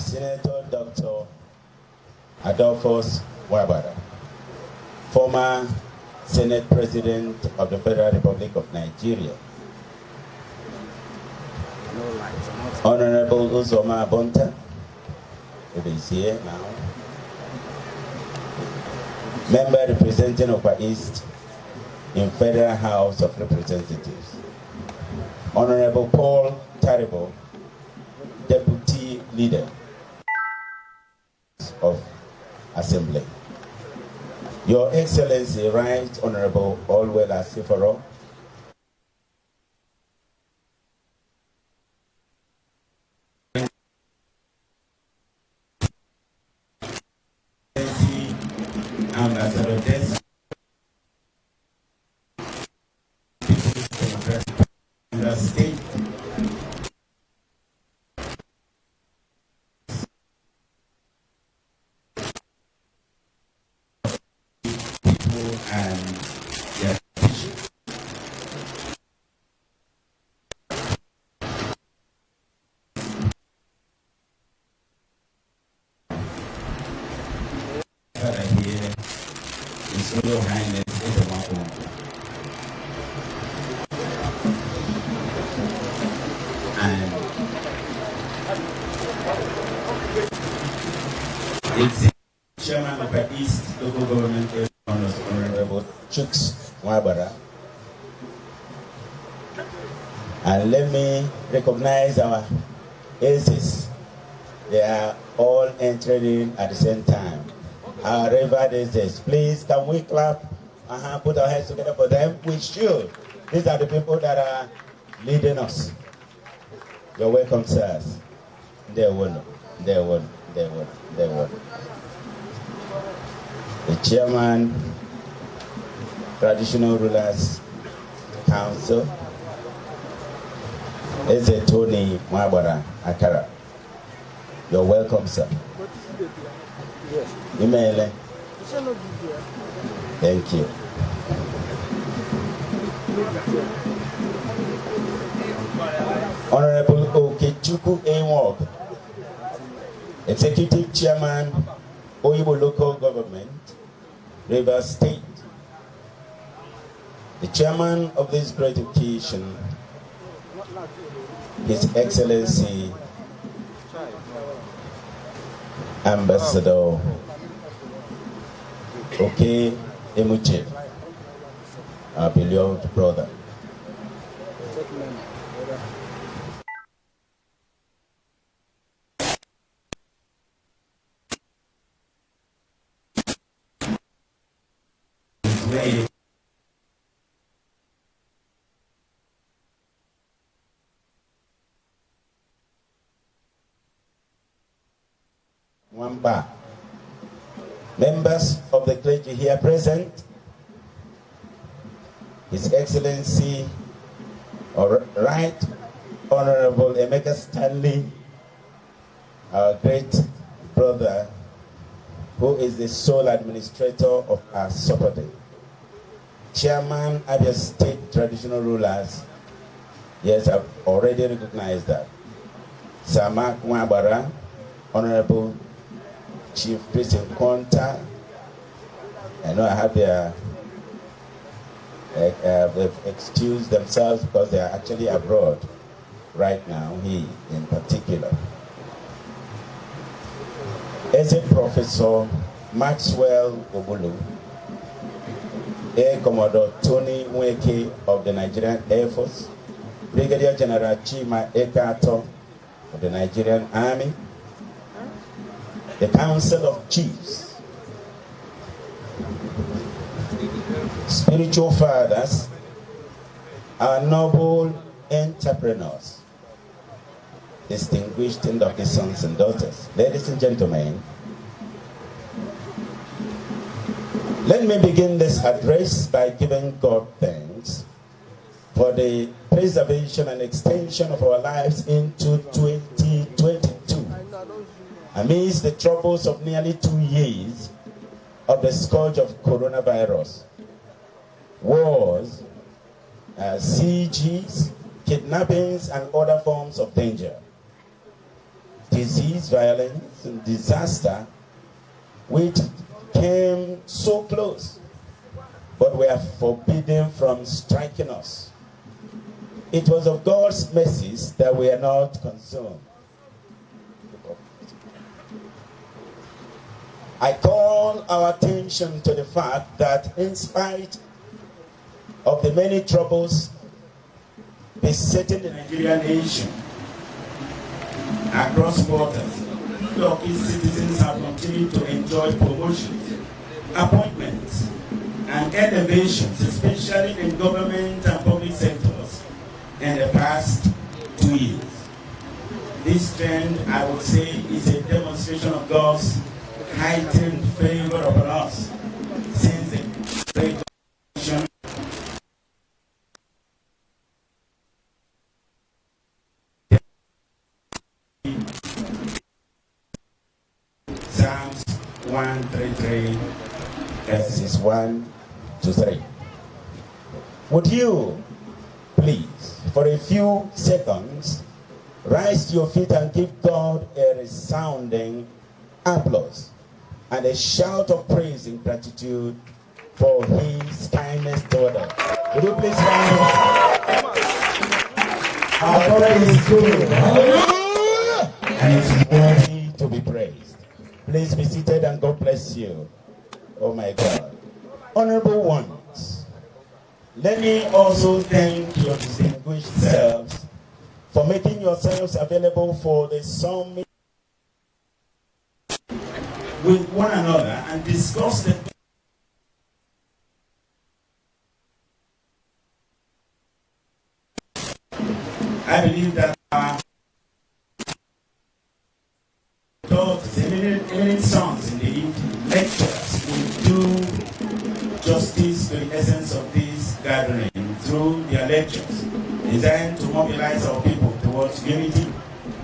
Senator Dr. Adolphus Wabara, former Senate President of the Federal Republic of Nigeria. Honorable Uzoma Bonta, who is here now. Member representing Upper East in Federal House of Representatives. Honorable Paul Taribo, Deputy Leader of Assembly. Your Excellency, Right Honorable Olwell Asiforo, Ambassador Des, the state, people and their issues. Here, His Royal Highness Eze and the Chairman of the East Local Government Area, Honorable Chuks Wabara. And let me recognize our aces. They are all entering at the same time. However, this is, please, can we clap? Put our hands together for them. We should. These are the people that are leading us. You're welcome, sirs. They won. The Chairman, Traditional Rulers Council, is Tony Mwabara Akara. You're welcome, sir. Yes. Email. Thank you. Honorable Okechukwu Enwog, Executive Chairman, Oyibo Local Government, Rivers State. The Chairman of this great occasion, His Excellency Ambassador Oke Emuche, our beloved brother. Wamba, members of the clergy here present, His Excellency, Right Honorable Emeka Stanley, our great brother, who is the sole administrator of our Sopode, Chairman Abia State Traditional Rulers. Yes, I've already recognized that. Samak Mwabara, Honorable Chief Priest in Konta. I know I have their they've excused themselves because they are actually abroad right now, he in particular. As a Professor Maxwell Ogulu, Air Commodore Tony Nweke of the Nigerian Air Force, Brigadier General Chima Ekato of the Nigerian Army, the Council of Chiefs, spiritual fathers, our noble entrepreneurs, distinguished Ndoki sons and daughters. Ladies and gentlemen, let me begin this address by giving God thanks for the preservation and extension of our lives into 2022. Amidst the troubles of nearly 2 years of the scourge of coronavirus, wars, sieges, kidnappings, and other forms of danger. disease, violence, and disaster, which came so close, but were forbidden from striking us. It was of God's mercies that we are not consumed. I call our attention to the fact that in spite of the many troubles besetting the Nigerian nation across borders, Ndoki citizens have continued to enjoy promotions, appointments, and elevations, especially in government and public sectors in the past 2 years. This trend, I would say, is a demonstration of God's heightened favor upon us since the Great Commission Psalms 133 verses 1 to 3. Would you please, for a few seconds, rise to your feet and give God a resounding applause and a shout of praise and gratitude for his kindness toward us. Would you please stand? Our God is good. Hallelujah! And it's worthy to be praised. Please be seated and God bless you. Oh my God. Honorable ones, let me also thank your distinguished selves for making yourselves available for the summit with one another and discuss the I believe that our daughters, eminent sons in the lectures will do justice to the essence of this gathering through their lectures designed to mobilize our people towards unity,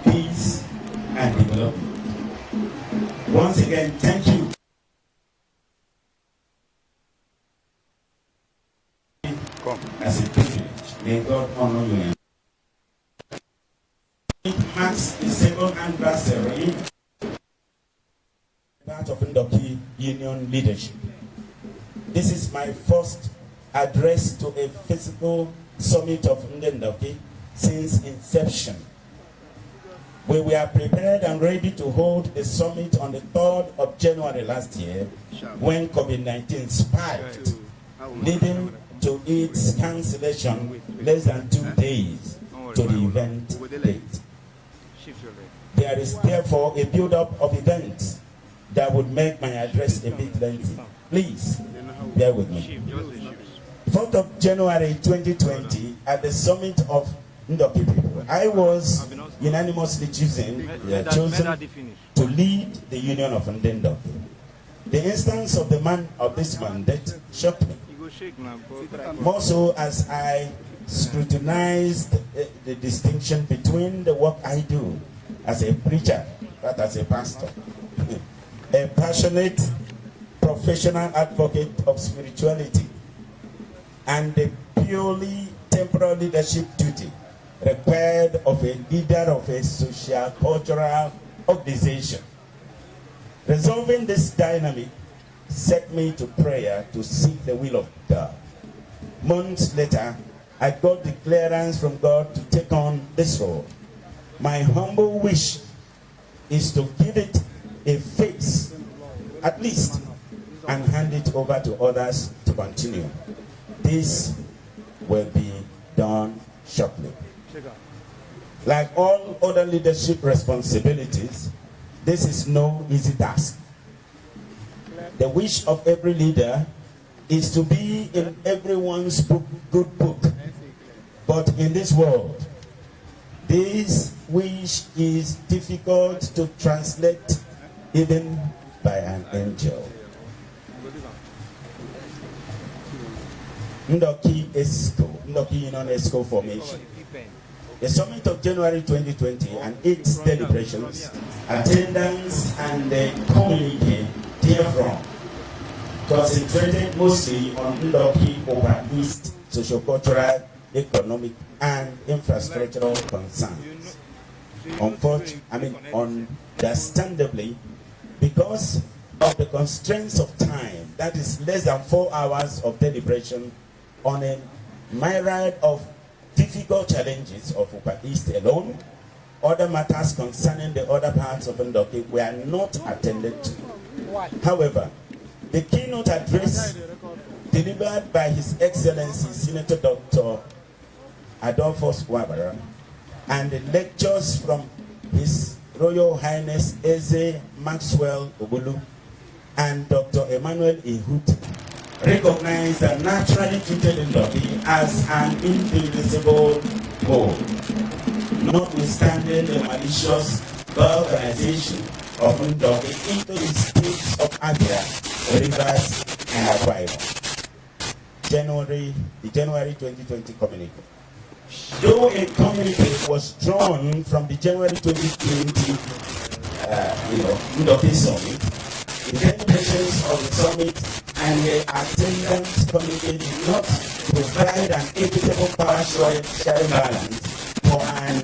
peace, and development. Once again, thank you. As a privilege, may God honor you. It marks the second anniversary part of Ndoki Union leadership. This is my first address to a physical summit of Ndoki since inception. We were prepared and ready to hold the summit on the 3rd of January last year when COVID-19 spiked, leading to its cancellation less than 2 days to the event date. There is therefore a build-up of events that would make my address a bit lengthy. Please bear with me. 4th of January 2020, at the summit of Ndoki people, I was unanimously chosen to lead the Union of Ndoki. The instance of this mandate shocked me, more so as I scrutinized the distinction between the work I do as a preacher, not as a pastor, a passionate professional advocate of spirituality, and the purely temporal leadership duty required of a leader of a social cultural organization. Resolving this dynamic set me to prayer to seek the will of God. Months later, I got the clearance from God to take on this role. My humble wish is to give it a face, at least, and hand it over to others to continue. This will be done shortly. Like all other leadership responsibilities, this is no easy task. The wish of every leader is to be in everyone's good book. But in this world, this wish is difficult to translate even by an angel. Ndoki Union ESCO formation. The summit of January 2020 and its deliberations, attendance, and the communique therefrom concentrated mostly on Ndoki over East, sociocultural, economic, and infrastructural concerns. understandably, because of the constraints of time, that is less than 4 hours of deliberation on a myriad of difficult challenges of Upper East alone, other matters concerning the other parts of Ndoki were not attended to. However, the keynote address delivered by His Excellency Senator Dr. Adolphus Wabara and the lectures from His Royal Highness Eze Maxwell Ogulu and Dr. Emmanuel Ihut recognize the naturally treated Ndoki as an indivisible whole, notwithstanding the malicious organization of Ndoki into the states of Abia, Rivers, and Akwa Ibom. The January 2020 communique. Though a communique was drawn from the January 2020 Ndoki summit, the deliberations of the summit and the attendance committee did not provide an equitable power sharing balance for an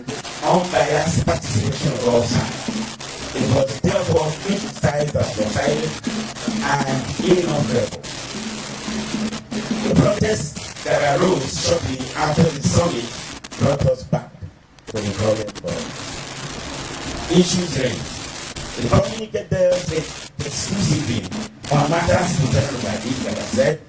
unbiased participation of all sides. It was therefore criticized as one-sided and inhonorable. The protests that arose shortly after the summit brought us back to the drawing board. Issues raised. The communique dealt exclusively on matters determined by these, like I said.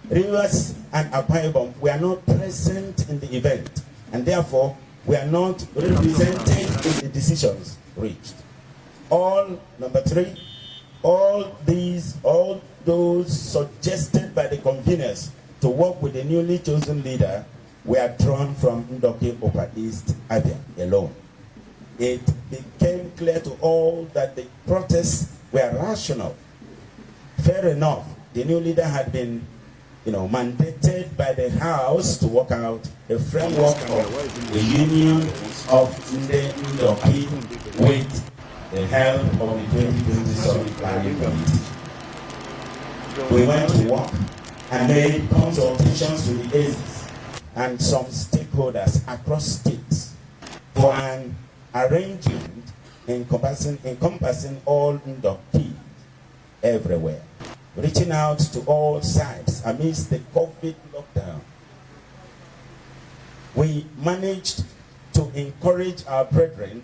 Rivers and Akwa Ibom were not present in the event, and therefore were not represented in the decisions reached. Number three, all those suggested by the conveners to work with the newly chosen leader were drawn from Ndoki Upper East Abia alone. It became clear to all that the protests were rational. Fair enough, the new leader had been mandated by the House to work out a framework of the union of Ndoki with the help of the 2020 Summit Planning Committee. We went to work and made consultations with the ACEs and some stakeholders across states for an arrangement encompassing all Ndoki everywhere, reaching out to all sides amidst the COVID lockdown. We managed to encourage our brethren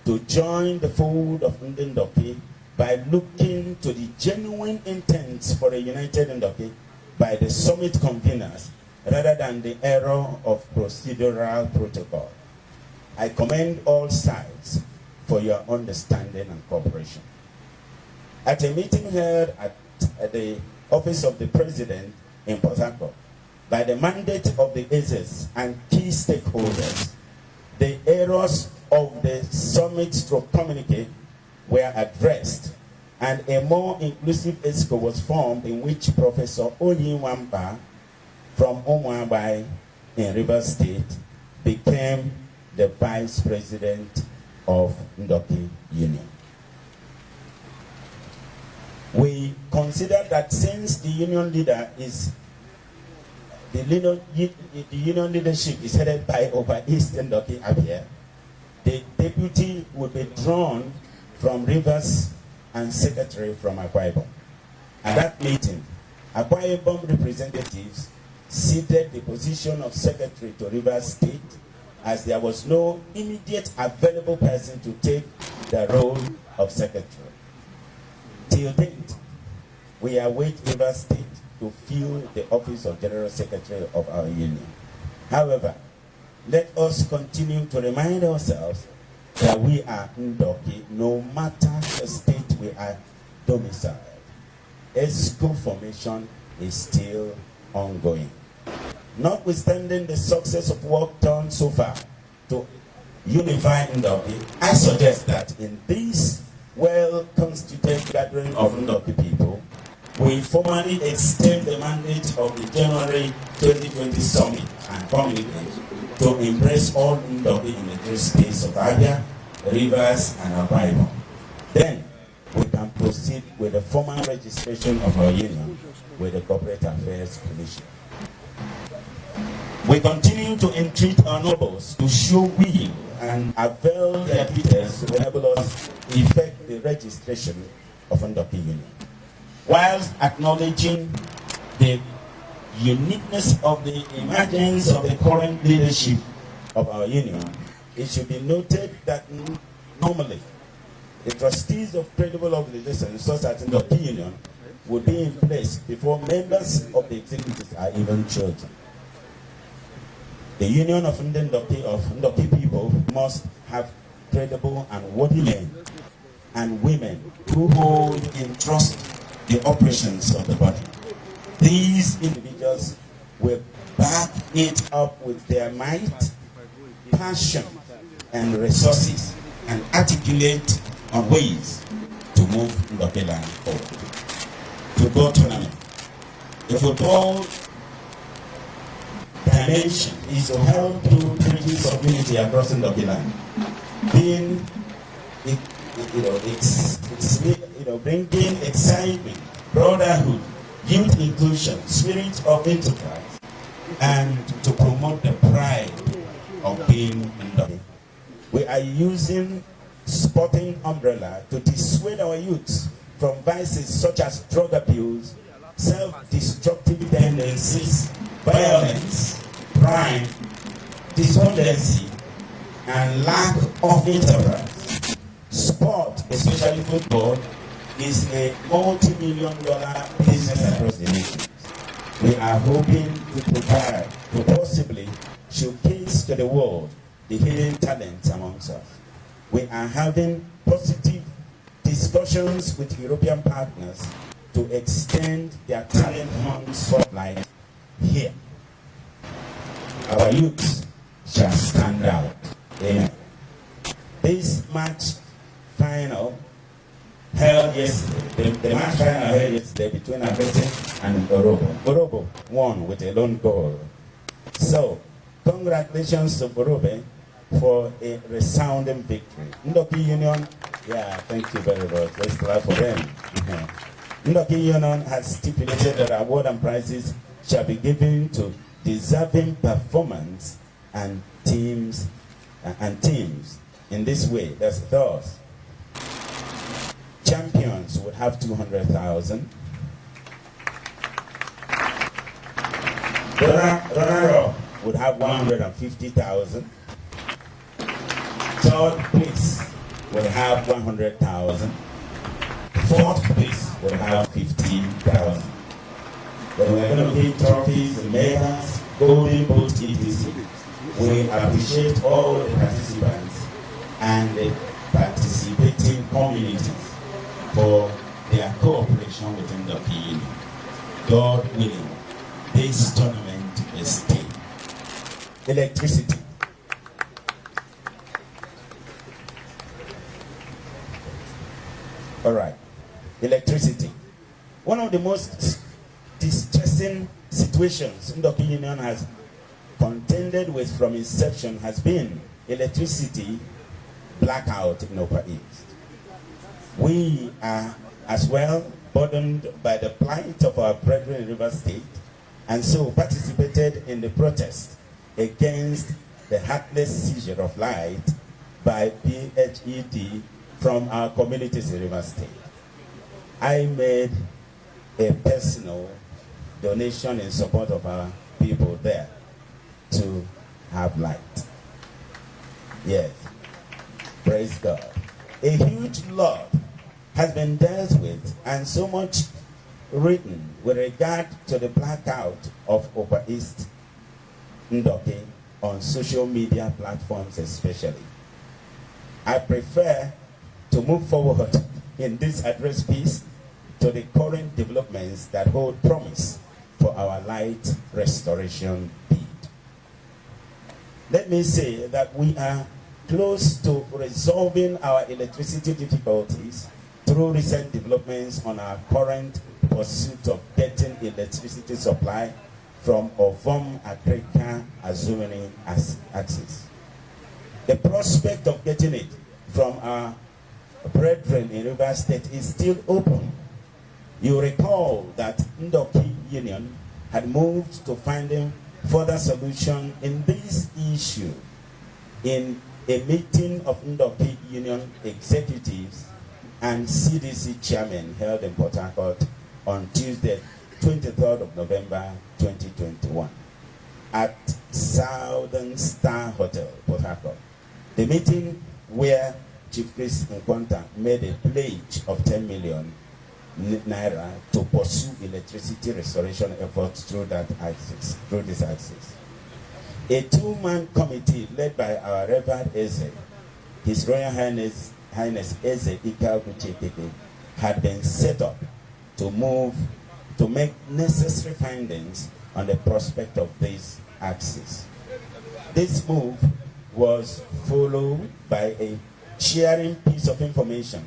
to join the fold of Ndoki by looking to the genuine intents for a united Ndoki by the summit conveners rather than the error of procedural protocol. I commend all sides for your understanding and cooperation. At a meeting held at the office of the President in Port Harcourt, by the mandate of the ACES and key stakeholders, the errors of the summit communique were addressed, and a more inclusive ESCO was formed in which Professor Oyinwamba from Umuabai in Rivers State became the Vice President of Ndoki Union. We consider that since the union leader is the union leadership is headed by Upper East Ndoki Abia, the deputy would be drawn from Rivers and secretary from Akwa Ibom. At that meeting, Akwa Ibom representatives ceded the position of secretary to Rivers State, as there was no immediate available person to take the role of secretary. Till date, we await Rivers State to fill the office of General Secretary of our union. However, let us continue to remind ourselves that we are Ndoki no matter the state we are domiciled. ESCO formation is still ongoing. Notwithstanding the success of work done so far to unify Ndoki, I suggest that in this well-constituted gathering of Ndoki people, we formally extend the mandate of the January 2020 Summit and communicate to embrace all Ndoki in the three states of Abia, Rivers, and Akwa Ibom. Then we can proceed with the formal registration of our union with the Corporate Affairs Commission. We continue to entreat our nobles to show will and avail their details to enable us effect the registration of Ndoki Union. Whilst acknowledging the uniqueness of the emergence of the current leadership of our union, it should be noted that normally the trustees of credible organizations such as Ndoki Union would be in place before members of the executives are even chosen. The union of Ndoki people must have credible and worthy men and women who hold in trust the operations of the body. These individuals will back it up with their might, passion, and resources, and articulate on ways to move Ndoki land forward. Football tournament. The football dimension is to help to bridges of unity across Ndoki land. Being, bringing excitement, brotherhood, youth inclusion, spirit of enterprise, and to promote the pride of being Ndoki. We are using sporting umbrella to dissuade our youth from vices such as drug abuse, self-destructive tendencies, violence, crime, despondency, and lack of enterprise. Sport, especially football, is a multi-million-dollar business across the nation. We are hoping to provide, to possibly showcase to the world the hidden talents amongst us. We are having positive discussions with European partners to extend their talent hunt spotlight here. Our youth shall stand out. Amen. This match final held yesterday. The match final held yesterday between Abete and Orobo. Orobo won with a lone goal. So, congratulations to Orobe for a resounding victory. Ndoki Union, yeah, thank you very much. Let's clap for them. Ndoki Union has stipulated that award and prizes shall be given to deserving performance and teams. In this way, that's thus. Champions would have 200,000. Runner-up would have 150,000. Third place will have 100,000. Fourth place will have 15,000. Then we're going to give trophies, medals, golden boot, etc. We appreciate all the participants and the participating communities for their cooperation with Ndoki Union. God willing, this tournament is stay. Electricity. All right. Electricity. One of the most distressing situations Ndoki Union has contended with from inception has been electricity blackout in Upper East. We are as well burdened by the plight of our brethren in River State, and so participated in the protest against the heartless seizure of light by PHED from our communities in River State. I made a personal donation in support of our people there to have light. Yes, praise God. A huge lot has been dealt with and so much written with regard to the blackout of Upper East Ndoki on social media platforms especially. I prefer to move forward in this address piece to the current developments that hold promise for our light restoration bid. Let me say that we are close to resolving our electricity difficulties through recent developments on our current pursuit of getting electricity supply from Ovom Agrika Azumini axis. The prospect of getting it from our brethren in River State is still open. You recall that Ndoki Union had moved to finding further solution in this issue in a meeting of Ndoki Union executives and CDC chairman held in Port Harcourt on Tuesday, 23rd of November 2021 at Southern Star Hotel, Port Harcourt. The meeting where Chief Chris Nkwanta made a pledge of 10 million naira to pursue electricity restoration efforts through this axis. A two-man committee led by our Reverend Eze, His Royal Highness Eze Ikaguchi, had been set up to make necessary findings on the prospect of this axis. This move was followed by a sharing piece of information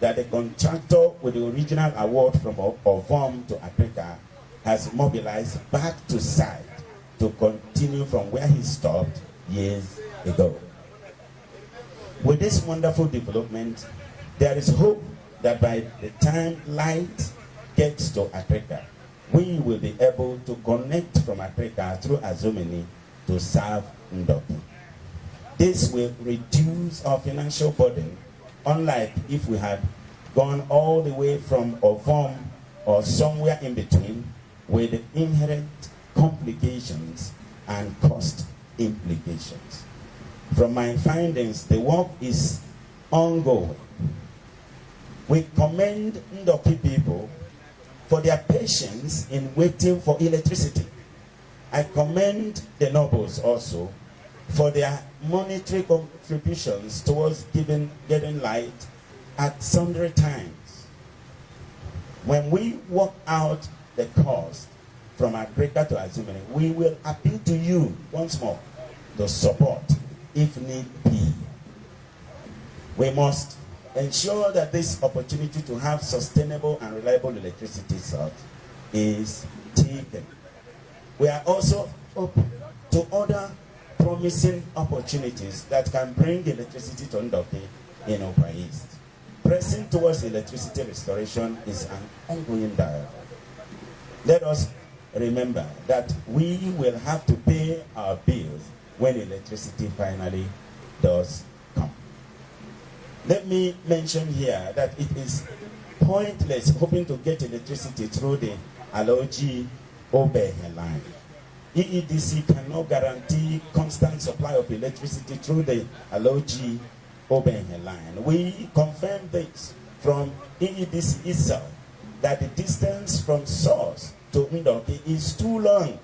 that the contractor with the original award from Ovom to Africa has mobilized back to site to continue from where he stopped years ago. With this wonderful development, there is hope that by the time light gets to Africa, we will be able to connect from Africa through Azumini to serve Ndoki. This will reduce our financial burden, unlike if we had gone all the way from Ovom or somewhere in between, with the inherent complications and cost implications. From my findings, the work is ongoing. We commend Ndoki people for their patience in waiting for electricity. I commend the nobles also for their monetary contributions towards getting light at sundry times. When we work out the cost from Africa to Azumini, we will appeal to you once more to support if need be. We must ensure that this opportunity to have sustainable and reliable electricity source is taken. We are also open to other promising opportunities that can bring electricity to Ndoki in Upper East. Pressing towards electricity restoration is an ongoing dialogue. Let us remember that we will have to pay our bills when electricity finally does come. Let me mention here that it is pointless hoping to get electricity through the Aloji Obehe line. EEDC cannot guarantee constant supply of electricity through the Aloji Obehe line. We confirm this from EEDC itself, that the distance from source to Ndoki is too long,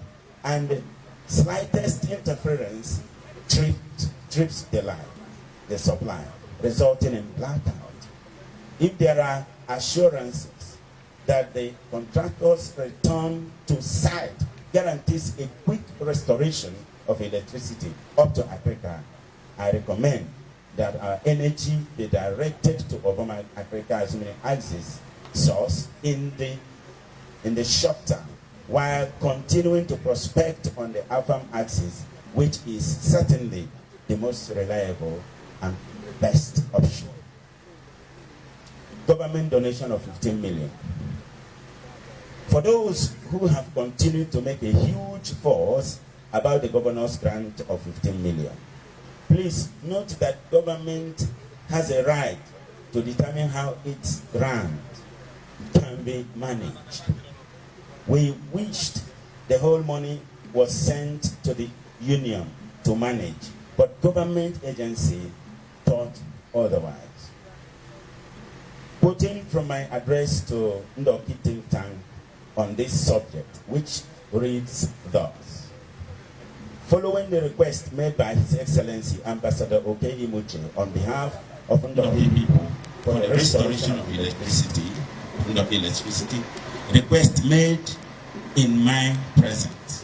and the slightest interference trips the line, the supply, resulting in blackout. If there are assurances that the contractor's return to site guarantees a quick restoration of electricity up to Africa, I recommend that our energy be directed to Obama Africa as an axis source in the short term, while continuing to prospect on the AFAM axis, which is certainly the most reliable and best option. Government donation of 15 million. For those who have continued to make a huge fuss about the governor's grant of 15 million, please note that government has a right to determine how its grant can be managed. We wished the whole money was sent to the union to manage, but government agency thought otherwise. Quoting from my address to Ndoki think tank on this subject, which reads thus: following the request made by His Excellency Ambassador Okei Imuche on behalf of Ndoki people for the restoration of electricity, request made in my presence,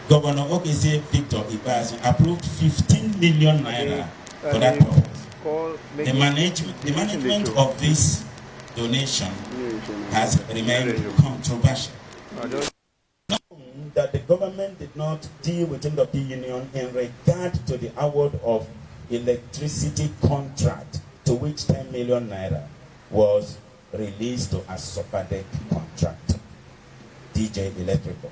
Governor Okeze Victor Ibazu approved 15 million naira for that purpose. The management of this donation has remained controversial. That the government did not deal with Ndoki Union in regard to the award of electricity contract, to which 10 million naira was released to a Sopadec contract, DJ Electrical.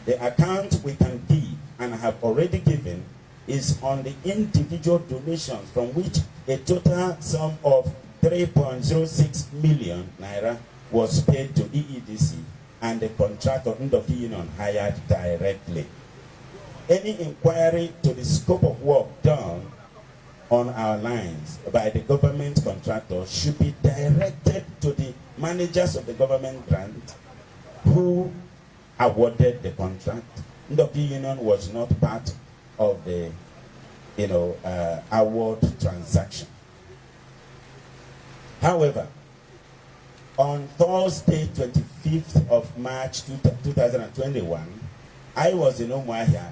The account we can give and have already given is on the individual donations, from which a total sum of 3.06 million naira was paid to EEDC and the contractor Ndoki Union hired directly. Any inquiry to the scope of work done on our lines by the government contractor should be directed to the managers of the government grant who awarded the contract. Ndoki Union was not part of the award transaction. However, on Thursday, 25th of March 2021, I was in Umuahia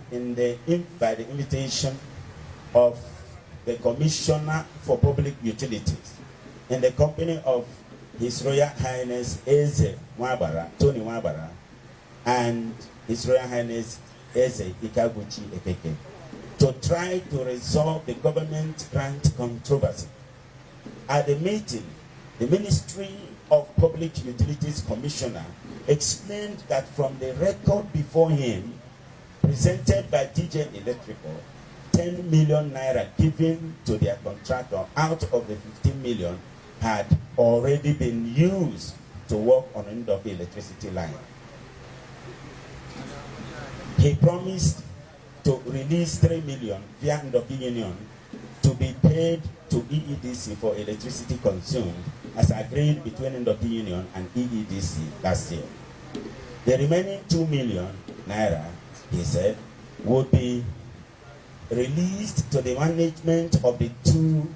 by the invitation of the Commissioner for Public Utilities in the company of His Royal Highness Eze Mwabara, Tony Mwabara, and His Royal Highness Eze Ikaguchi Ekeke, to try to resolve the government grant controversy. At the meeting, the Ministry of Public Utilities Commissioner explained that from the record before him, presented by TJ Electrical, 10 million naira given to their contractor out of the 15 million had already been used to work on Ndoki electricity line. He promised to release 3 million via Ndoki Union to be paid to EEDC for electricity consumed, as agreed between Ndoki Union and EEDC last year. The remaining 2 million naira, he said, would be released to the management of the two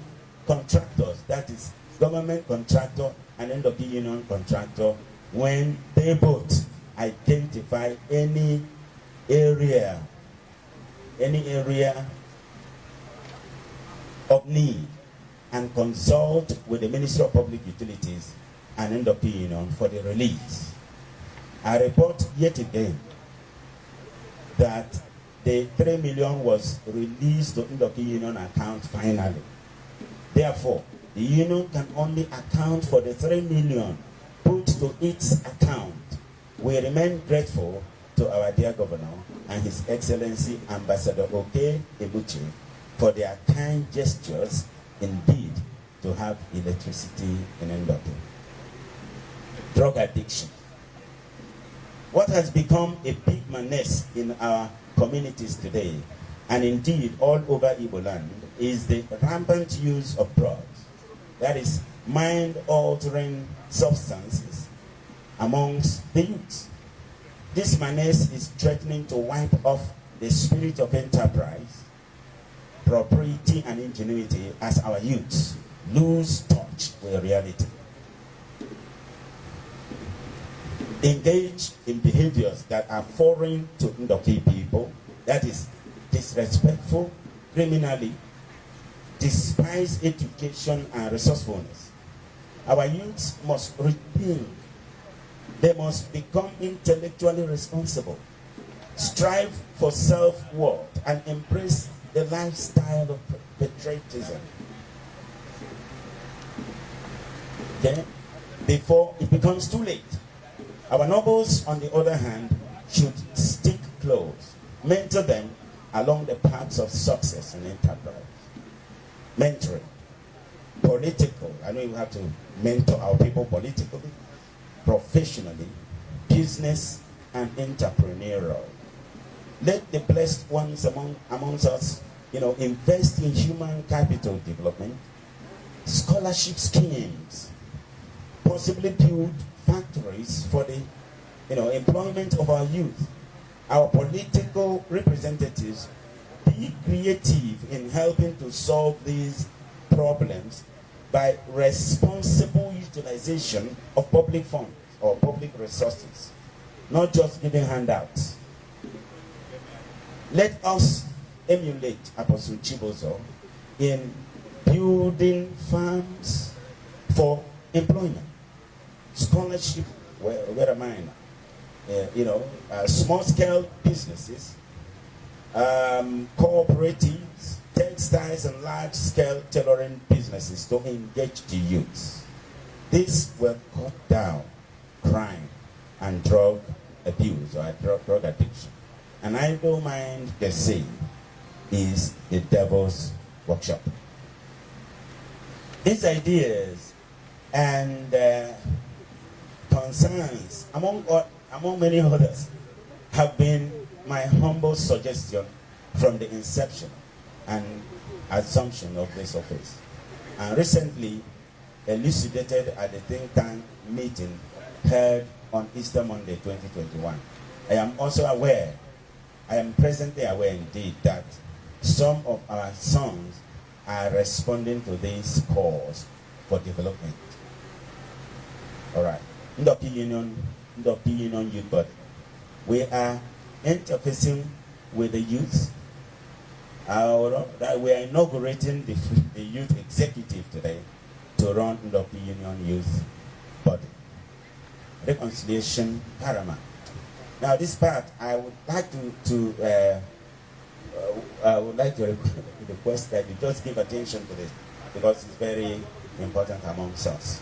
contractors, that is, government contractor and Ndoki Union contractor, when they both identify any area of need and consult with the Ministry of Public Utilities and Ndoki Union for the release. I report yet again that the 3 million was released to Ndoki Union account finally. Therefore, the union can only account for the 3 million put to its account. We remain grateful to our dear Governor and His Excellency Ambassador Oke Ebuchi for their kind gestures indeed to have electricity in Ndoki. Drug addiction. What has become a big menace in our communities today, and indeed all over Igbo land, is the rampant use of drugs. That is, mind-altering substances amongst the youth. This menace is threatening to wipe off the spirit of enterprise, propriety, and ingenuity as our youths lose touch with reality. Engage in behaviors that are foreign to Ndoki people, that is, disrespectful, criminally, despise education and resourcefulness. Our youths must rethink. They must become intellectually responsible, strive for self-worth, and embrace the lifestyle of patriotism. Okay? Before it becomes too late. Our nobles, on the other hand, should stick close, mentor them along the paths of success and enterprise. Mentoring, political. I know you have to mentor our people politically, professionally, business, and entrepreneurial. Let the blessed ones amongst us, invest in human capital development, scholarship schemes, possibly build factories for the employment of our youth. Our political representatives be creative in helping to solve these problems by responsible utilization of public funds or public resources, not just giving handouts. Let us emulate Apostle Chibozo in building farms for employment, scholarship, where am I now? Small-scale businesses, cooperatives, textiles, and large-scale tailoring businesses to engage the youths. This will cut down crime and drug abuse or drug addiction. And I don't mind the saying, is the devil's workshop. These ideas and concerns, among many others, have been my humble suggestion from the inception and assumption of this office, and recently elucidated at the think tank meeting held on Easter Monday 2021. I am also aware, I am presently aware indeed, that some of our sons are responding to this calls for development. All right, Ndoki Union Youth Body. We are interfacing with the youth. We are inaugurating the youth executive today to run Ndoki Union Youth Body. Reconciliation paramount. Now, this part I would like to request that you just give attention to this, because it's very important amongst us.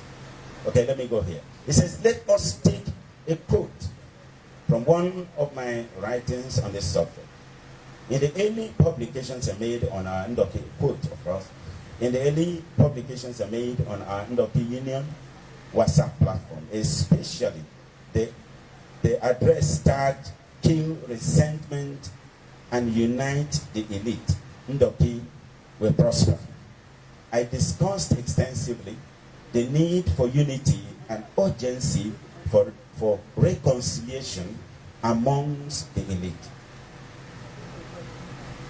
Okay, let me go here. It says, let us take a quote from one of my writings on this subject. In the early publications are made on our Ndoki, quote of course, in the early publications are made on our Ndoki Union WhatsApp platform, especially the address tagged "Kill Resentment and Unite the Elite, Ndoki will prosper." I discussed extensively the need for unity and urgency for reconciliation amongst the elite.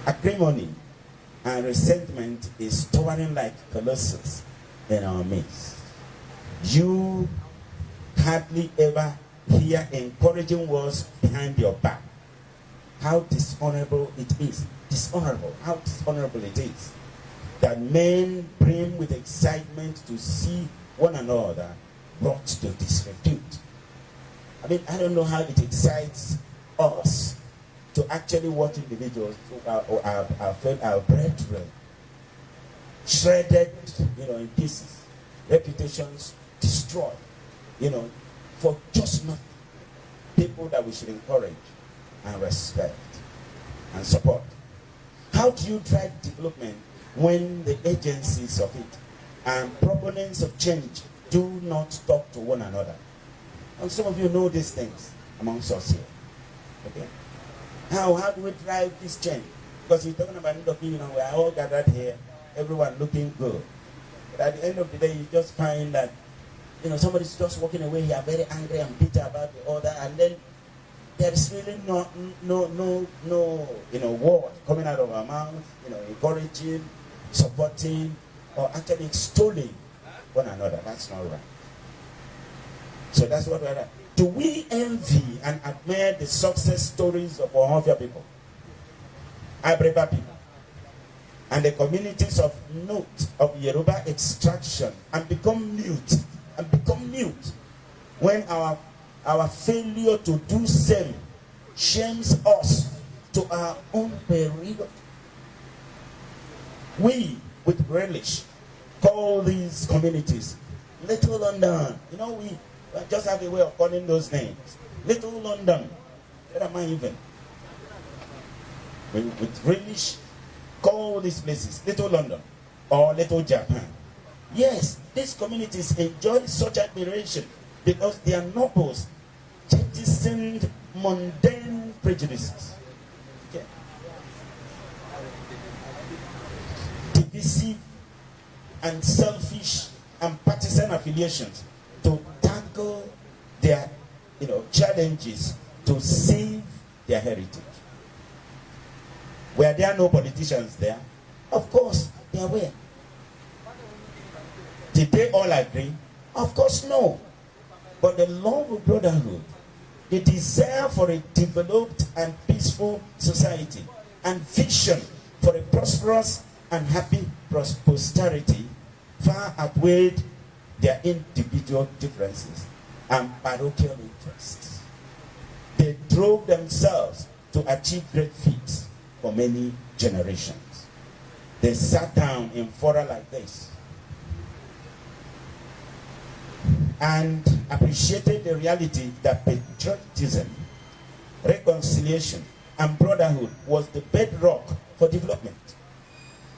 Acrimony and resentment is towering like colossus in our midst. You hardly ever hear encouraging words behind your back. How dishonorable it is. How dishonorable it is that men brim with excitement to see one another brought to disrepute. I mean, I don't know how it excites us to actually watch individuals who are brethren shredded, in pieces, reputations destroyed, for just nothing. People that we should encourage and respect and support. How do you drive development when the agencies of it and proponents of change do not talk to one another? And some of you know these things amongst us here. Okay? How do we drive this change? Because we're talking about Ndoki, we are all gathered here, everyone looking good. But at the end of the day, you just find that, somebody's just walking away here very angry and bitter about the other, and then there's really no word coming out of our mouth, encouraging, supporting, or actually extolling one another. That's not right. So that's what we're at. Do we envy and admire the success stories of Ohofia people, Abreba people, and the communities of note of Yoruba extraction, and become mute when our failure to do same shames us to our own peril? We, with relish, call these communities Little London. We just have a way of calling those names. Little London. Where am I even? With relish, call these places Little London or Little Japan. Yes, these communities enjoy such admiration because their nobles jettisoned mundane prejudices. Okay. Divisive and selfish and partisan affiliations to tackle their challenges to save their heritage. Were there no politicians there? Of course, they were. Did they all agree? Of course, no. But the love of brotherhood, the desire for a developed and peaceful society, and vision for a prosperous and happy posterity far outweighed their individual differences and parochial interests. They drove themselves to achieve great feats for many generations. They sat down in fora like this and appreciated the reality that patriotism, reconciliation, and brotherhood was the bedrock for development.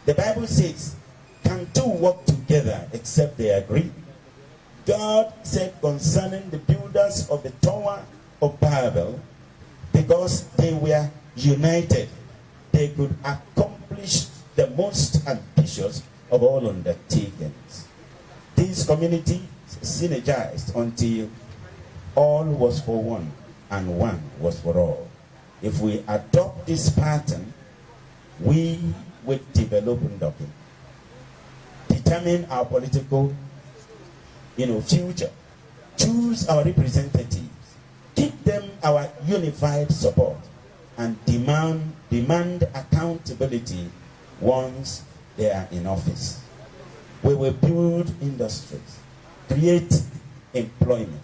The Bible says, can two work together except they agree? God said concerning the builders of the Tower of Babel, because they were united, they could accomplish the most ambitious of all undertakings. These communities synergized until all was for one and one was for all. If we adopt this pattern, we will develop Ndoki, determine our political future, choose our representatives, give them our unified support, and demand accountability once they are in office. We will build industries, create employment,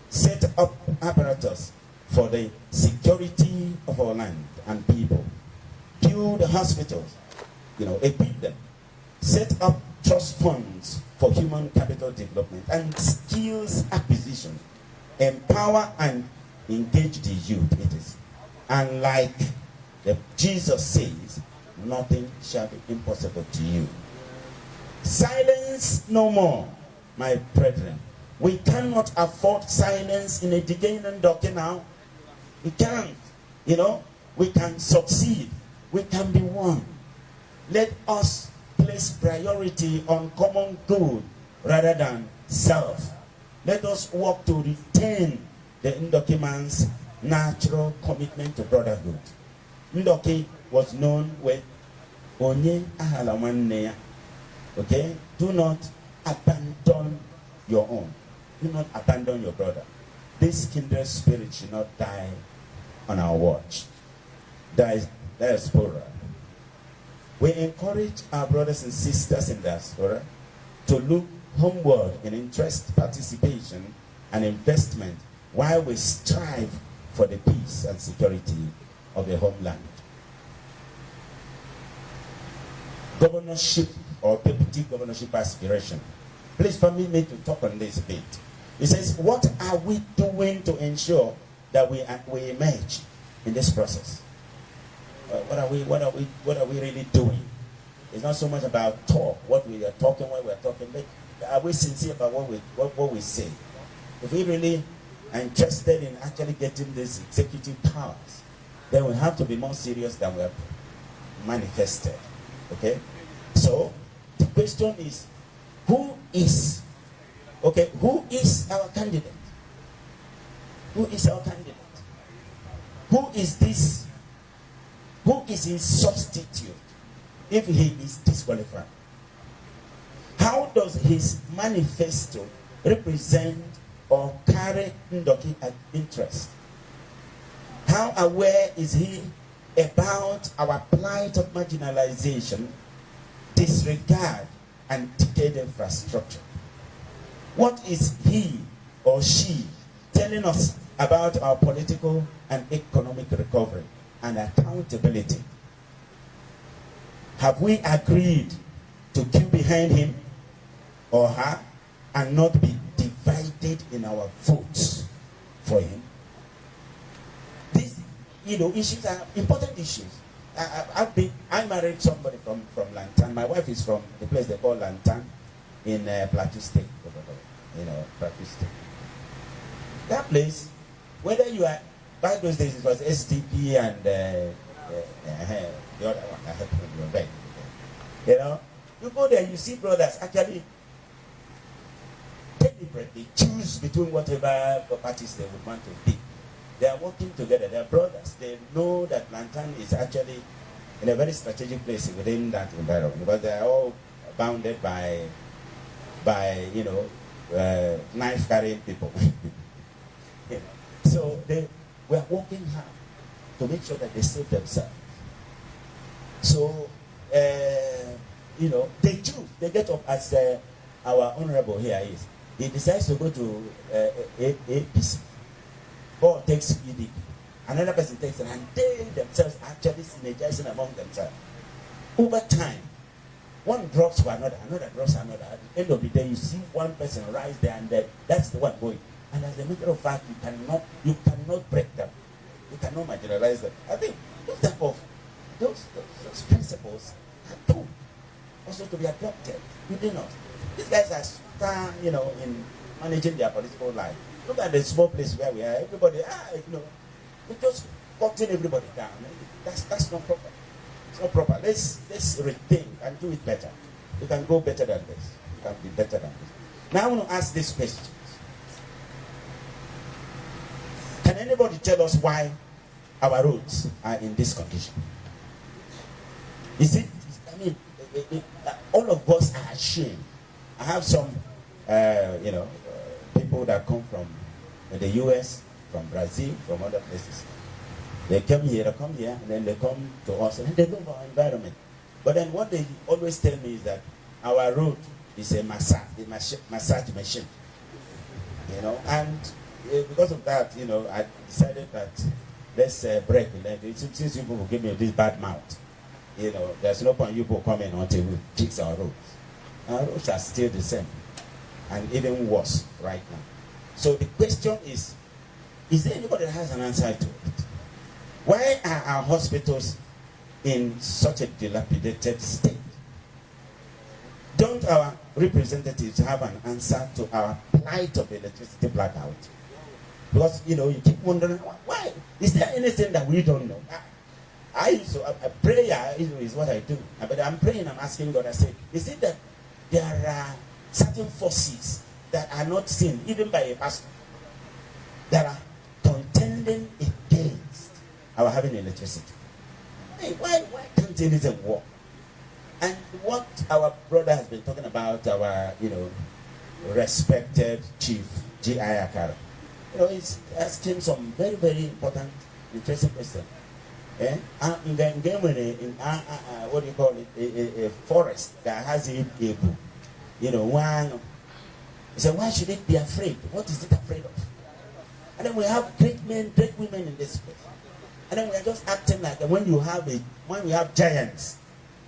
set up apparatus for the security of our land and people, build hospitals, equip them, set up trust funds for human capital development and skills acquisition, empower and engage the youth. It is. And like Jesus says, nothing shall be impossible to you. Silence no more, my brethren. We cannot afford silence in a decaying Ndoki now. We can't. We can succeed. We can be one. Let us place priority on common good rather than self. Let us work to retain the Ndoki man's natural commitment to brotherhood. Ndoki was known with Onye Ahalamanneya. Okay? Do not abandon your own. Do not abandon your brother. This kindred spirit should not die on our watch. Diaspora. We encourage our brothers and sisters in diaspora to look homeward in interest, participation, and investment while we strive for the peace and security of the homeland. Governorship or deputy governorship aspiration. Please permit me to talk on this a bit. It says, what are we doing to ensure that we emerge in this process? What are we really doing? It's not so much about talk, what we are talking, when we are talking, but are we sincere about what we say? If we really are interested in actually getting these executive powers, then we have to be more serious than we have manifested. Okay? So the question is, who is our candidate? Who is our candidate? Who is this? Who is his substitute if he is disqualified? How does his manifesto represent or carry Ndoki interest? How aware is he about our plight of marginalization, disregard, and decayed infrastructure? What is he or she telling us about our political and economic recovery and accountability? Have we agreed to queue behind him or her and not be divided in our votes for him? These, issues are important issues. I married somebody from Lantan. My wife is from the place they call Lantan in Plateau State. Plateau State. That place, whether you are, back those days it was SDP and the other one, I have to remember. You go there, you see brothers actually deliberately choose between whatever parties they would want to be. They are working together. They are brothers. They know that Lantan is actually in a very strategic place within that environment because they are all bounded by knife-carrying people. So they were working hard to make sure that they save themselves. So, they choose. They get up as our honorable here is. He decides to go to APC. Or takes PDP. Another person takes it, and they themselves actually synergizing among themselves. Over time, one drops for another, another drops another. At the end of the day, you see one person rise there, and that's the one going. And as a matter of fact, you cannot break them. You cannot marginalize them. I think those type of those principles are too also to be adopted within us. These guys are strong, in managing their political life. Look at the small place where we are. Everybody, we just cutting everybody down. That's not proper. It's not proper. Let's rethink and do it better. We can go better than this. We can be better than this. Now I want to ask this question. Can anybody tell us why our roads are in this condition? Is it, all of us are ashamed. I have some, people that come from the US, from Brazil, from other places. They come here, and then they come to us, and they love our environment. But then what they always tell me is that our road is a massage machine. And because of that, I decided that let's break. Since you people give me this bad mouth, there's no point you people coming until we fix our roads. Our roads are still the same, and even worse right now. So the question is there anybody that has an answer to it? Why are our hospitals in such a dilapidated state? Don't our representatives have an answer to our plight of electricity blackout? Because, you keep wondering, why? Is there anything that we don't know? Prayer is what I do. But I'm praying, I'm asking God, I say, is it that there are certain forces that are not seen, even by a pastor, that are contending against our having electricity? Hey, why can't anything work? And what our brother has been talking about, our, respected chief, G.I. Akara, he's asking some very, very important, interesting question. What do you call it? A forest that has a one. He said, why should it be afraid? What is it afraid of? And then we have great men, great women in this place. And then we are just acting like when we have giants,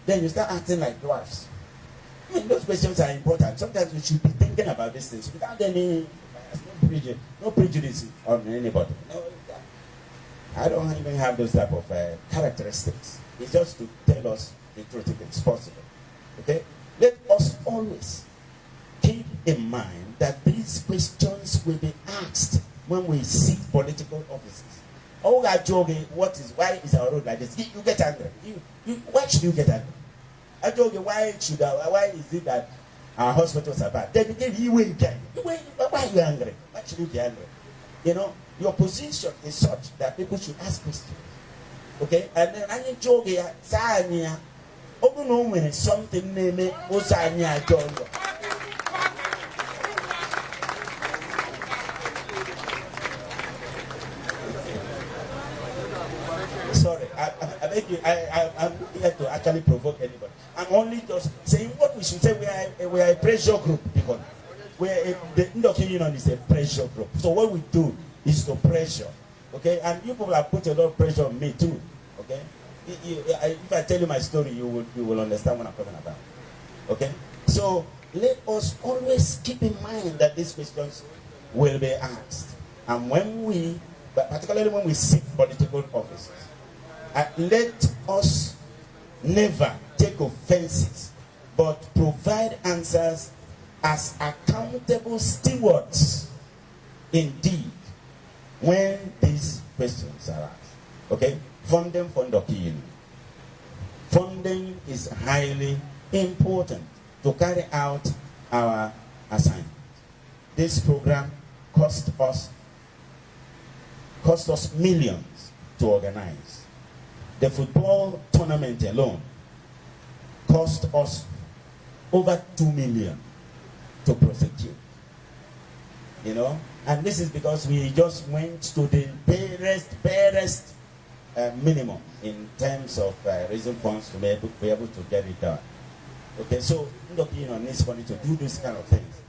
then you start acting like dwarfs. Those questions are important. Sometimes we should be thinking about these things without any no prejudice on anybody. I don't even have those type of characteristics. It's just to tell us the truth if it's possible. Okay? Let us always keep in mind that these questions will be asked when we seek political offices. Oh, why is our road like this? You get angry. Why should you get angry? Why is it that our hospitals are bad? Then again, why are you angry? Why should you be angry? Your position is such that people should ask questions. Okay? And then I joke here, something name sorry, I beg you, I'm here to actually provoke anybody. I'm only just saying what we should say. We are a pressure group because the Ndoki Union is a pressure group. So what we do is to pressure. Okay? And you people have put a lot of pressure on me too. Okay? If I tell you my story, you will understand what I'm talking about. Okay? So let us always keep in mind that these questions will be asked. And particularly when we seek political offices, let us never take offenses, but provide answers as accountable stewards indeed when these questions are asked. Okay? Funding for Ndoki. Funding is highly important to carry out our assignment. This program cost us millions to organize. The football tournament alone cost us over 2 million to prosecute. And this is because we just went to the barest minimum in terms of raising funds to be able to get it done. Okay, so Ndoki needs money to do this kind of things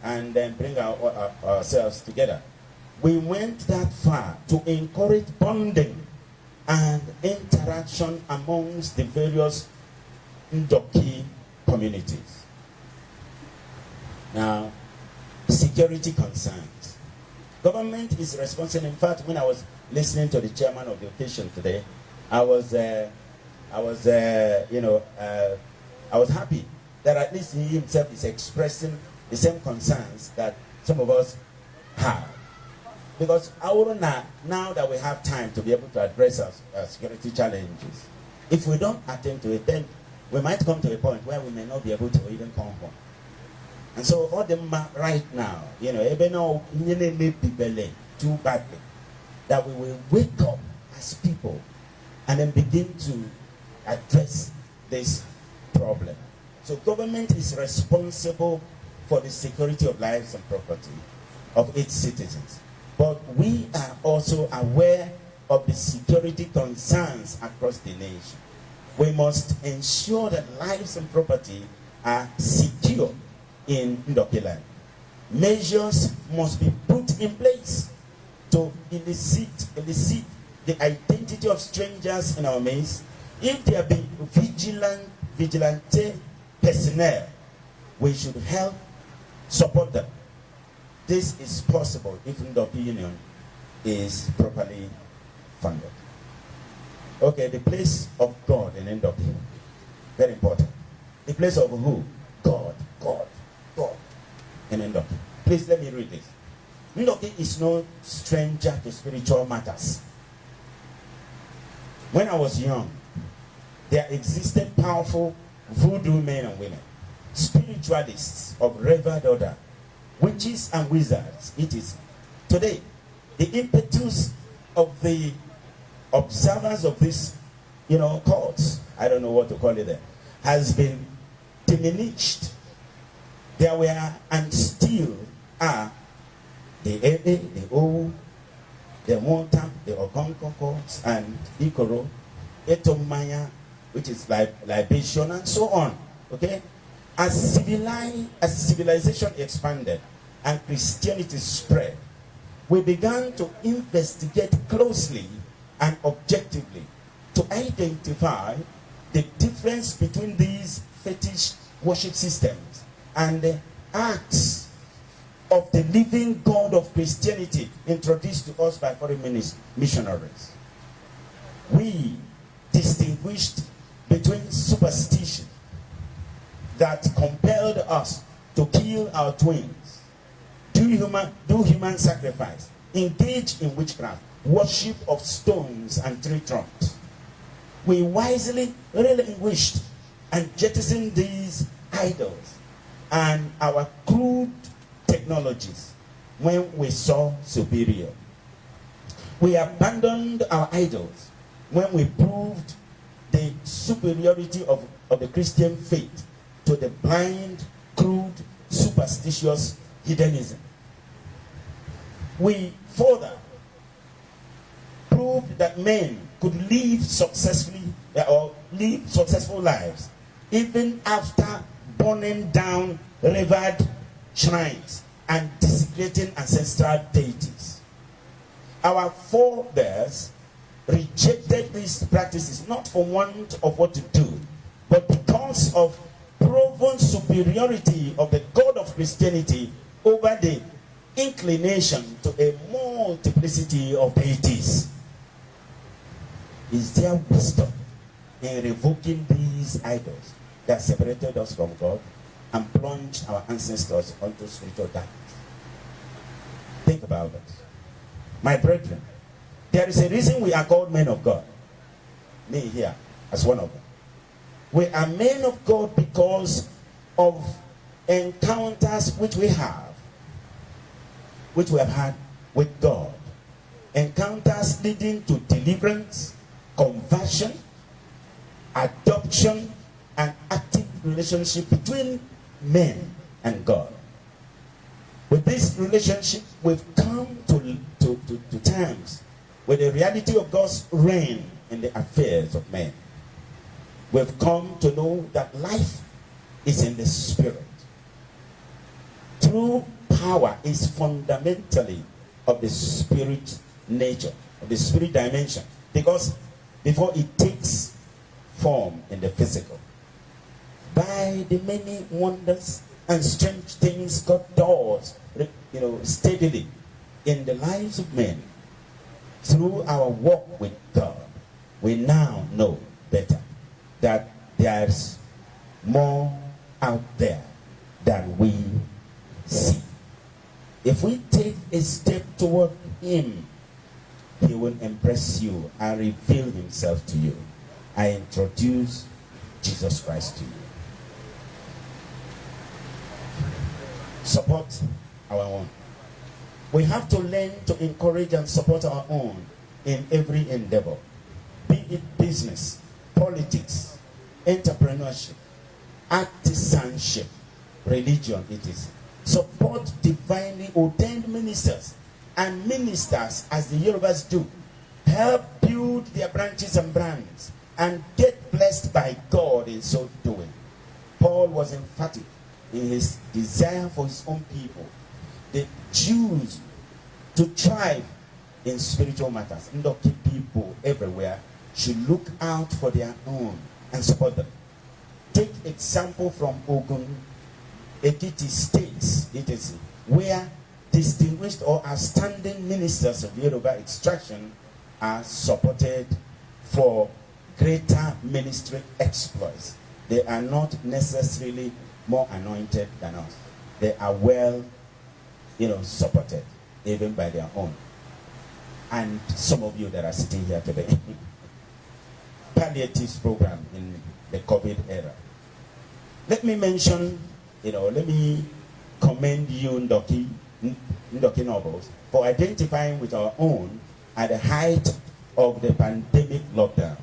and then bring ourselves together. We went that far to encourage bonding and interaction amongst the various Ndoki communities. Now, security concerns. Government is responsible. In fact, when I was listening to the chairman of the occasion today, I was I was, I was happy that at least he himself is expressing the same concerns that some of us have. Because now that we have time to be able to address our security challenges, if we don't attend to it, then we might come to a point where we may not be able to even come home. And so, all the right now, even though too badly, that we will wake up as people and then begin to address this problem. So, government is responsible for the security of lives and property of its citizens. But we are also aware of the security concerns across the nation. We must ensure that lives and property are secure in Ndoki land. Measures must be put in place to elicit the identity of strangers in our midst. If there be vigilante personnel, we should help support them. This is possible if Ndoki Union is properly funded. Okay, the place of God in Ndoki. Very important. The place of who? God in Ndoki. Please let me read this. Ndoki is no stranger to spiritual matters. When I was young, there existed powerful voodoo men and women, spiritualists of revered order, witches and wizards. It is today the impetus of the observers of this, cults, I don't know what to call it there, has been diminished. There were and still are the Ebe, the Owu, the Montam, the Okonkokos, and Ikoro, Etomaya, which is libation, and so on. Okay? As civilization expanded and Christianity spread, we began to investigate closely and objectively to identify the difference between these fetish worship systems and the acts of the living God of Christianity introduced to us by foreign missionaries. We distinguished between superstition that compelled us to kill our twins, do human sacrifice, engage in witchcraft, worship of stones and tree trunks. We wisely relinquished and jettisoned these idols and our crude technologies when we saw superior. We abandoned our idols when we proved the superiority of the Christian faith to the blind, crude, superstitious hedonism. We further proved that men could live successful lives even after burning down revered shrines and desecrating ancestral deities. Our forebears rejected these practices not for want of what to do, but because of proven superiority of the God of Christianity over the inclination to a multiplicity of deities. Is there wisdom in revoking these idols that separated us from God and plunged our ancestors onto spiritual darkness? Think about it. My brethren, there is a reason we are called men of God. Me here as one of them. We are men of God because of encounters which we have had with God. Encounters leading to deliverance, conversion, adoption, and active relationship between men and God. With this relationship, we've come to terms with the reality of God's reign in the affairs of men. We've come to know that life is in the spirit. True power is fundamentally of the spirit nature, of the spirit dimension, because before it takes form in the physical. By the many wonders and strange things God does, steadily in the lives of men, through our walk with God, we now know better. that there's more out there than we see. If we take a step toward him, he will impress you and reveal himself to you. I introduce Jesus Christ to you. Support our own. We have to learn to encourage and support our own in every endeavor, be it business, politics, entrepreneurship, artisanship, religion, it is. Support divinely ordained ministers and ministers as the Yorubas do. Help build their branches and brands and get blessed by God in so doing. Paul was emphatic in his desire for his own people, the Jews, to thrive in spiritual matters. Ndoki people everywhere should look out for their own and support them. Take example from Ogun, Ekiti states, etc., where distinguished or outstanding ministers of Yoruba extraction are supported for greater ministry exploits. They are not necessarily more anointed than us. They are well, supported, even by their own. And some of you that are sitting here today, palliatives program in the COVID era. Let me mention, let me commend you, Ndoki Nobles, for identifying with our own at the height of the pandemic lockdown.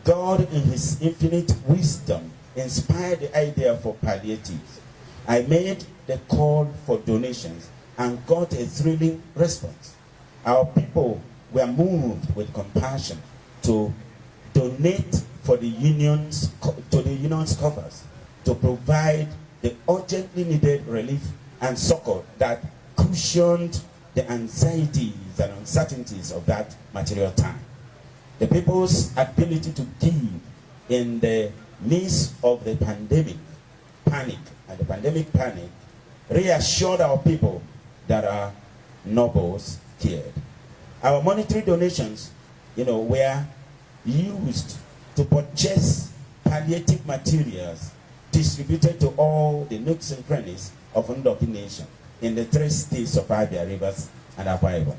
God, in his infinite wisdom, inspired the idea for palliatives. I made the call for donations and got a thrilling response. Our people were moved with compassion to donate for the union's coffers to provide the urgently needed relief and succor that cushioned the anxieties and uncertainties of that material time. The people's ability to give in the midst of the pandemic panic reassured our people that our nobles cared. Our monetary donations, were used to purchase palliative materials distributed to all the nooks and crannies of Ndoki Nation in the 3 states of Abia, Rivers, and Akwa Ibom.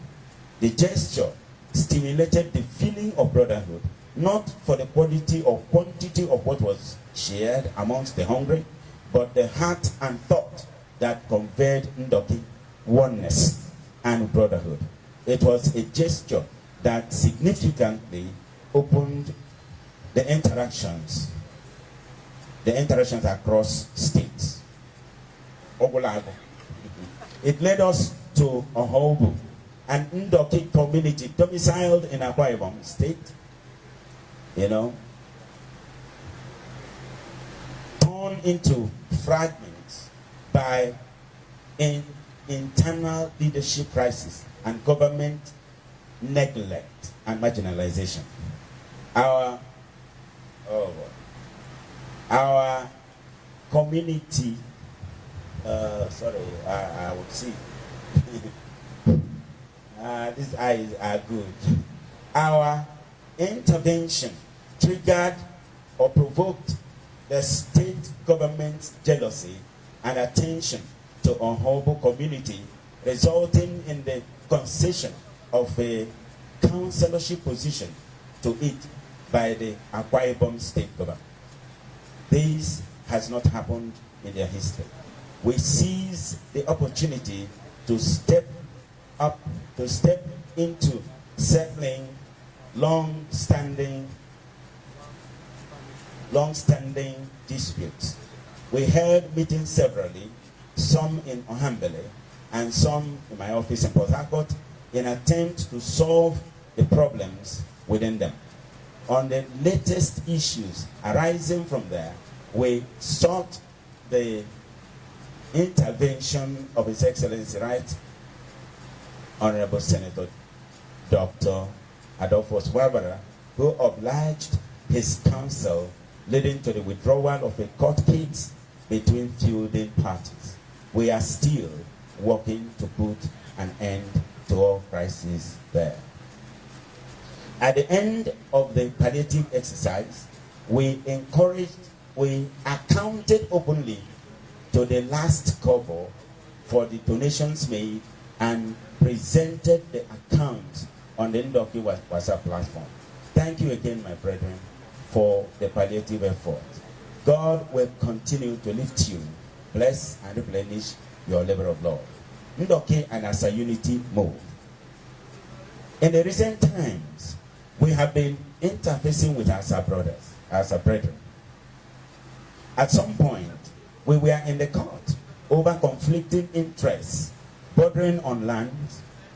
The gesture stimulated the feeling of brotherhood, not for the quality or quantity of what was shared amongst the hungry, but the heart and thought that conveyed Ndoki oneness and brotherhood. It was a gesture that significantly opened the interactions across states. Ogulago. It led us to Ohobu, an Ndoki community domiciled in Akwa Ibom state, torn into fragments by internal leadership crisis and government neglect and marginalization. Our community, I would see. These eyes are good. Our intervention triggered or provoked the state government's jealousy and attention to Ohobo community, resulting in the concession of a councillorship position to it by the Akwa Ibom state government. This has not happened in their history. We seize the opportunity to step into settling long-standing disputes. We held meetings severally, some in Ohambele and some in my office in Port Harcourt, in attempt to solve the problems within them. On the latest issues arising from there, we sought the intervention of His Excellency, Right Honorable Senator Dr. Adolphus Wabara, who obliged his counsel, leading to the withdrawal of a court case between feuding parties. We are still working to put an end to all crises there. At the end of the palliative exercise, we accounted openly to the last cover for the donations made and presented the account on the Ndoki WhatsApp platform. Thank you again, my brethren, for the palliative effort. God will continue to lift you, bless and replenish your labor of love. Ndoki and Asa unity move. In the recent times, we have been interfacing with Asa brothers, Asa brethren. At some point, we were in the court over conflicting interests, bordering on land,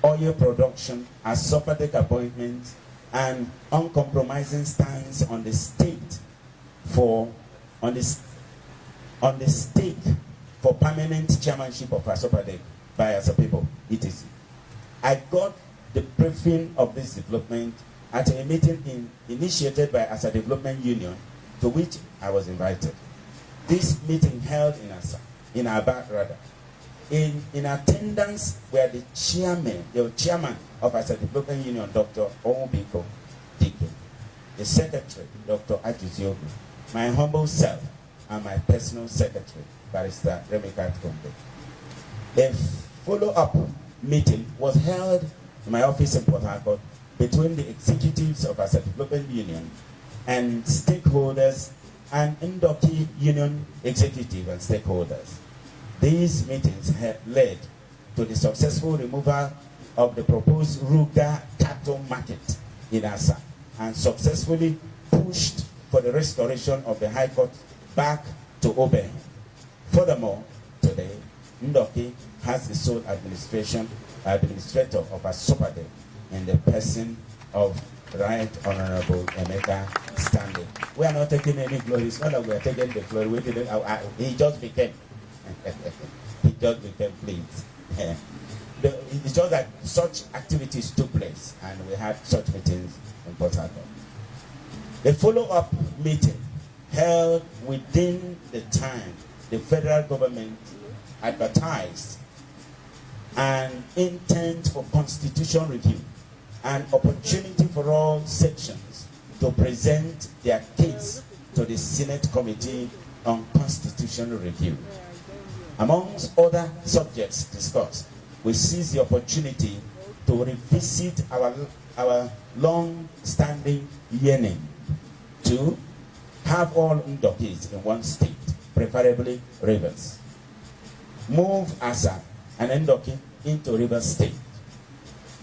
oil production, asophatic appointments, and uncompromising stance on the state on the stake for permanent chairmanship of asophatic by Asa people, etc. I got the briefing of this development at a meeting initiated by Asa Development Union, to which I was invited. This meeting held in Aba rather. In attendance were the chairman of Asa Development Union, Dr. Omubiko Dike, the secretary, Dr. Ajuziogu, my humble self, and my personal secretary, Barrister Remika Kombe. A follow-up meeting was held in my office in Port Harcourt between the executives of Asa Development Union and stakeholders and Ndoki Union executive and stakeholders. These meetings have led to the successful removal of the proposed Ruga cattle market in Asa and successfully pushed for the restoration of the High Court back to Oben. Furthermore, today, Ndoki has the sole administrator of Asopade in the person of Right Honorable Emeka Stanley. We are not taking any glory. It's not that we are taking the glory. We didn't. He just became. He just became, please. It's just that such activities took place, and we had such meetings in Port Harcourt. The follow-up meeting held within the time the federal government advertised an intent for constitution review, an opportunity for all sections to present their case to the Senate Committee on Constitutional Review. Amongst other subjects discussed, we seized the opportunity to revisit our long-standing yearning to have all Ndokis in one state, preferably Rivers. Move Asa and Ndoki into Rivers State.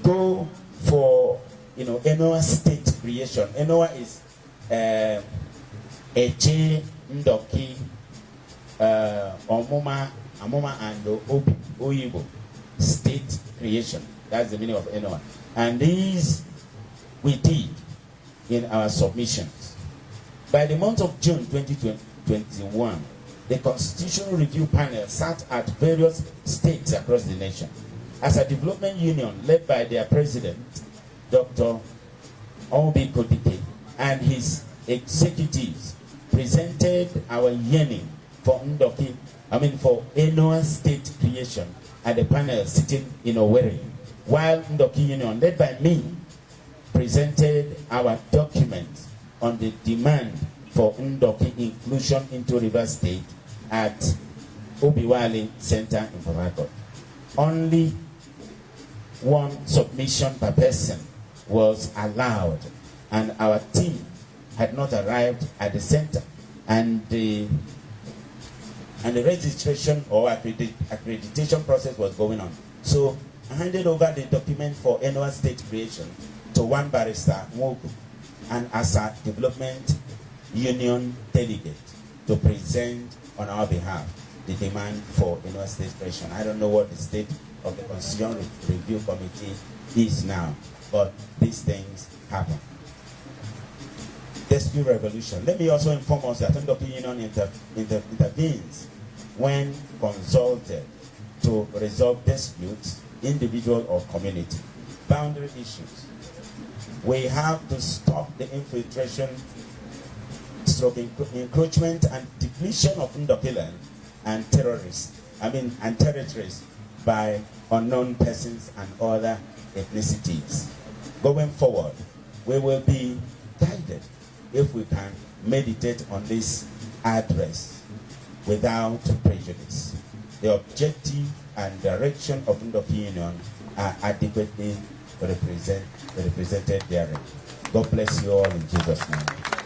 Go for Enoa state creation. Enoa is Eche, Ndoki, Amuma and Oyibo state creation. That's the meaning of Enoa. And these we did in our submissions. By the month of June 2021, the Constitutional Review Panel sat at various states across the nation. As a development union led by their president, Dr. Obi Kodike, and his executives presented our yearning for Enoa state creation at the panel sitting in Owerri, while Ndoki Union, led by me, presented our document on the demand for Ndoki inclusion into Rivers State at Obiwale Center in Port Harcourt. Only one submission per person was allowed, and our team had not arrived at the center, and the registration or accreditation process was going on. So I handed over the document for Enoa state creation to one barrister, Mwogu, and as a development union delegate to present on our behalf the demand for Enoa state creation. I don't know what the state of the Constitutional Review Committee is now, but these things happen. Dispute revolution. Let me also inform us that Ndoki Union intervenes when consulted to resolve disputes, individual or community. Boundary issues. We have to stop the infiltration, encroachment and depletion of Ndoki land and territories by unknown persons and other ethnicities. Going forward, we will be guided, if we can, meditate on this address without prejudice. The objective and direction of Ndoki Union are adequately represented therein. God bless you all in Jesus' name.